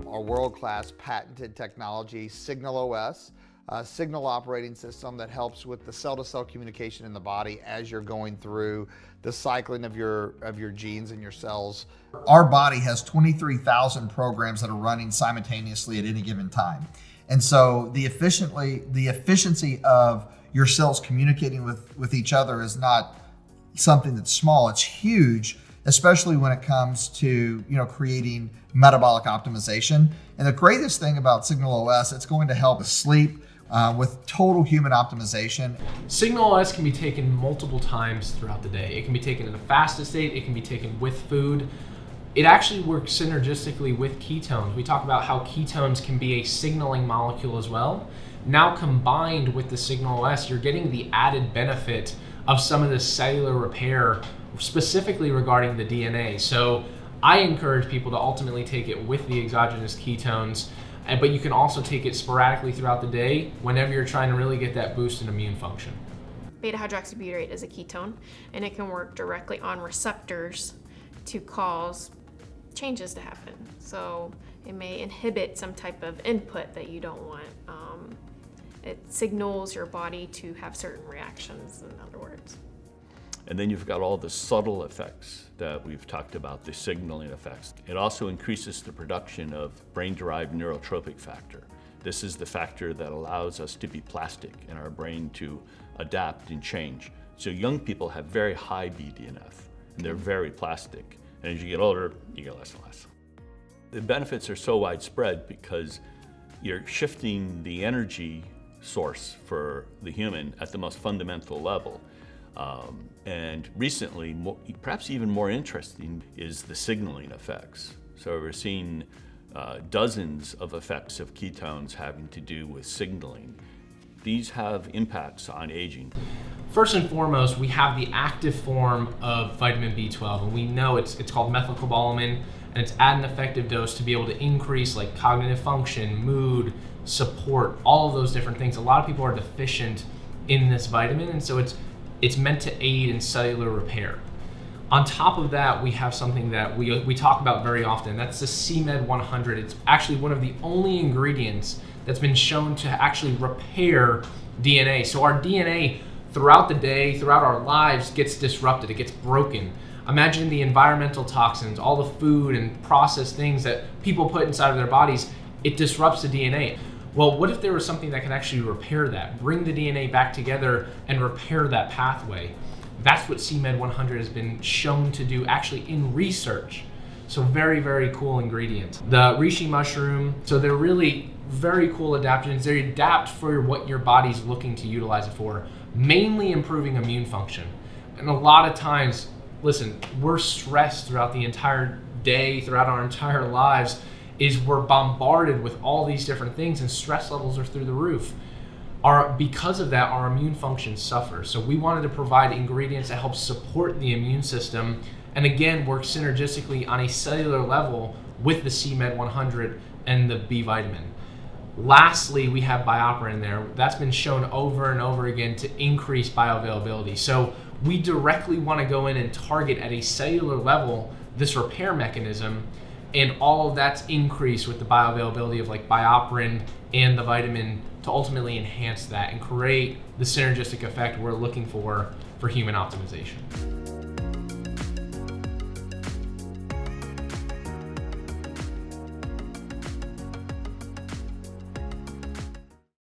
our world-class patented technology, Signal OS, a signal operating system that helps with the cell-to-cell communication in the body as you're going through the cycling of your genes and your cells. Our body has 23,000 programs that are running simultaneously at any given time. And so the efficiency of your cells communicating with each other is not something that's small, it's huge, especially when it comes to creating metabolic optimization. And the greatest thing about Signal OS, it's going to help us sleep with total human optimization. Signal OS can be taken multiple times throughout the day. It can be taken in a fasted state, it can be taken with food. It actually works synergistically with ketones. We talk about how ketones can be a signaling molecule as well. Now combined with the Signal OS, you're getting the added benefit of some of the cellular repair, specifically regarding the DNA. So I encourage people to ultimately take it with the exogenous ketones, but you can also take it sporadically throughout the day whenever you're trying to really get that boost in immune function. Beta-hydroxybutyrate is a ketone, and it can work directly on receptors to cause changes to happen. So it may inhibit some type of input that you don't want. It signals your body to have certain reactions, in other words. And then you've got all the subtle effects that we've talked about, the signaling effects. It also increases the production of brain-derived neurotrophic factor. This is the factor that allows us to be plastic in our brain to adapt and change. So young people have very high BDNF, and they're very plastic. And as you get older, you get less and less. The benefits are so widespread because you're shifting the energy source for the human at the most fundamental level. And recently, perhaps even more interesting, is the signaling effects. So we're seeing dozens of effects of ketones having to do with signaling. These have impacts on aging. First and foremost, we have the active form of vitamin B12, and we know it's called methylcobalamin, and it's at an effective dose to be able to increase like cognitive function, mood, support, all of those different things. A lot of people are deficient in this vitamin, and so it's meant to aid in cellular repair. On top of that, we have something that we talk about very often. That's the CMed 100. It's actually one of the only ingredients that's been shown to actually repair DNA. So our DNA throughout the day, throughout our lives, gets disrupted, it gets broken. Imagine the environmental toxins, all the food and processed things that people put inside of their bodies, it disrupts the DNA. Well, what if there was something that can actually repair that, bring the DNA back together and repair that pathway? That's what CMed 100 has been shown to do actually in research. So very, very cool ingredients. The reishi mushroom, so they're really very cool adaptogens. They adapt for what your body's looking to utilize it for, mainly improving immune function. And a lot of times, listen, we're stressed throughout the entire day, throughout our entire lives, we're bombarded with all these different things and stress levels are through the roof. Because of that, our immune function suffers. So we wanted to provide ingredients that help support the immune system and again, work synergistically on a cellular level with the CMed 100 and the B vitamin. Lastly, we have BioPerine in there. That's been shown over and over again to increase bioavailability. So we directly want to go in and target at a cellular level this repair mechanism, and all of that's increased with the bioavailability of like BioPerine and the vitamin to ultimately enhance that and create the synergistic effect we're looking for human optimization.